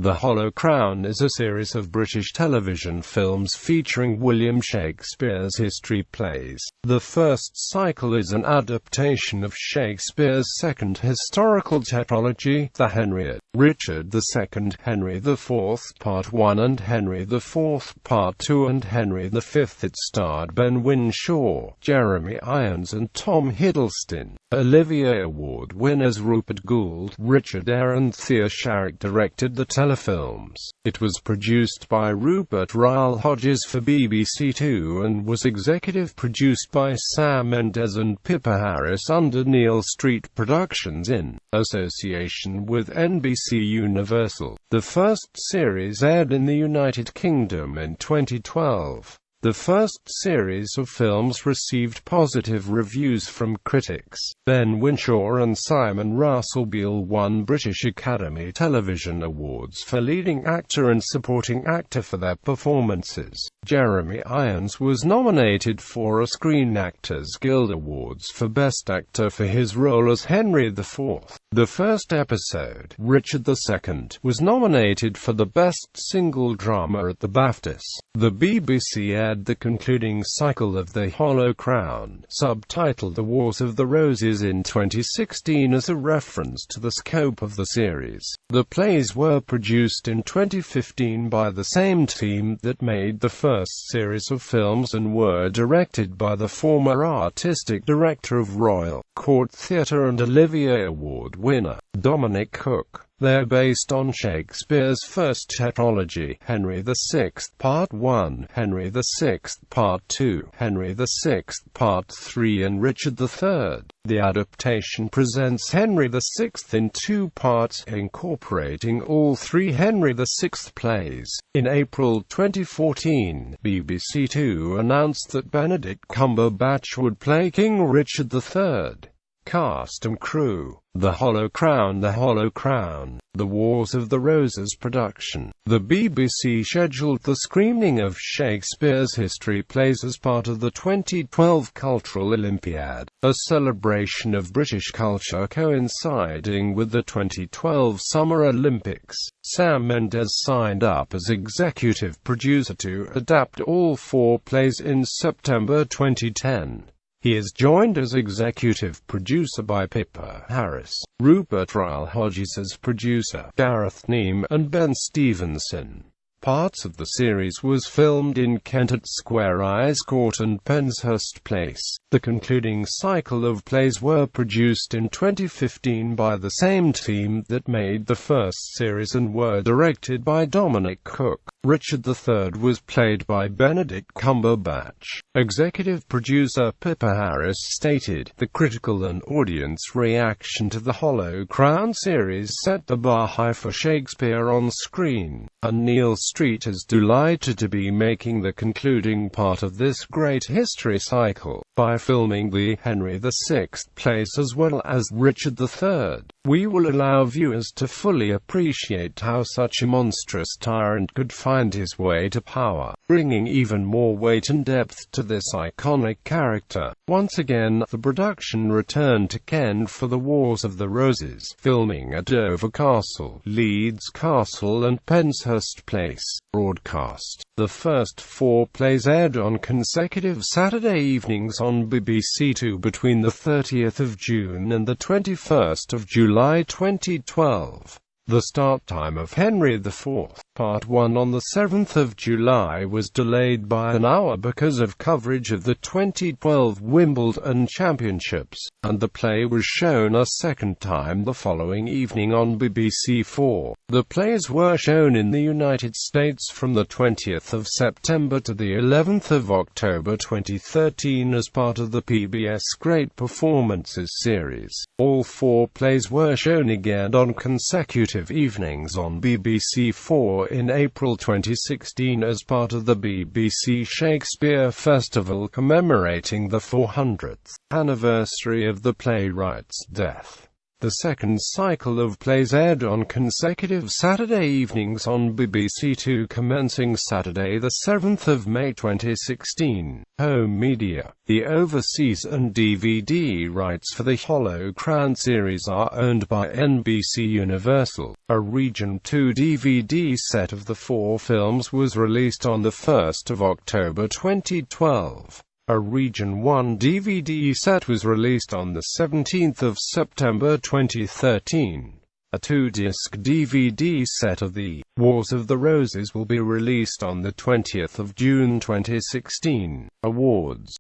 The Hollow Crown is a series of British television films featuring William Shakespeare's history plays. The first cycle is an adaptation of Shakespeare's second historical tetralogy, the Henriad. Richard II, Henry IV, Part 1 and Henry IV, Part 2 and Henry V. It starred Ben Whishaw, Jeremy Irons and Tom Hiddleston.Olivier Award winners Rupert Goold. Eyre and Thea Sharrock directed the telefilms. It was produced by Rupert Goold for BBC Two and was executive produced by Sam Mendes and Pippa Harris under Neal Street Productions in association with NBC Universal. The first series aired in the United Kingdom in 2012. The first series of films received positive reviews from critics. Ben Whishaw and Simon Russell Beale won British Academy Television Awards for Leading Actor and Supporting Actor for their performances. Jeremy Irons was nominated for a Screen Actors Guild Awards for Best Actor for his role as Henry IV. The first episode, Richard II, was nominated for the Best Single Drama at the BAFTAs. The BBC aired the concluding cycle of The Hollow Crown, subtitled The Wars of the Roses, in 2016 as a reference to the scope of the series. The plays were produced in 2015 by the same team that made the first series of films and were directed by the former artistic director of Royal Court Theatre and Olivier Award winner, Dominic Cooke. They are based on Shakespeare's first tetralogy, Henry VI, Part 1, Henry VI, Part 2, Henry VI, Part 3 and Richard III. The adaptation presents Henry VI in two parts, incorporating all three Henry VI plays. In April 2014, BBC Two announced that Benedict Cumberbatch would play King Richard III. Cast and crew: The Hollow Crown, The Hollow Crown, The Wars of the Roses production. The BBC scheduled the screening of Shakespeare's history plays as part of the 2012 Cultural Olympiad, a celebration of British culture coinciding with the 2012 Summer Olympics. Sam Mendes signed up as executive producer to adapt all four plays in September 2010. He is joined as executive producer by Pippa Harris, Rupert Goold as producer, Gareth Neame and Ben Stevenson. Parts of the series was filmed in Kent at Square Eyes Court and Penshurst Place. The concluding cycle of plays were produced in 2015 by the same team that made the first series and were directed by Dominic Cooke. Richard III was played by Benedict Cumberbatch. Executive producer Pippa Harris stated, "The critical and audience reaction to the Hollow Crown series set the bar high for Shakespeare on screen, and Neal Street is delighted to be making the concluding part of this great history cycle. By filming the Henry VI plays as well as Richard III, we will allow viewers to fully appreciate how such a monstrous tyrant could find his way to power, bringing even more weight and depth to this iconic character." Once again, the production returned to Kent for The Wars of the Roses, filming at Dover Castle, Leeds Castle and Penshurst Place. Broadcast: the first four plays aired on consecutive Saturday evenings on BBC Two between the 30th of June and the 21st of July 2012. The start time of Henry IV, Part 1 on the 7th of July was delayed by an hour because of coverage of the 2012 Wimbledon Championships, and the play was shown a second time the following evening on BBC Four. The plays were shown in the United States from the 20th of September to the 11th of October 2013 as part of the PBS Great Performances series. All four plays were shown again on consecutive evenings on BBC Four in April 2016 as part of the BBC Shakespeare Festival commemorating the 400th anniversary of the playwright's death. The second cycle of plays aired on consecutive Saturday evenings on BBC Two commencing Saturday 7 May 2016. Home Media. The overseas and DVD rights for the Hollow Crown series are owned by NBC Universal. A Region 2 DVD set of the 4 films was released on 1 October 2012. A Region 1 DVD set was released on 17 September 2013. A 2-disc DVD set of The Wars of the Roses will be released on 20 June 2016. Awards.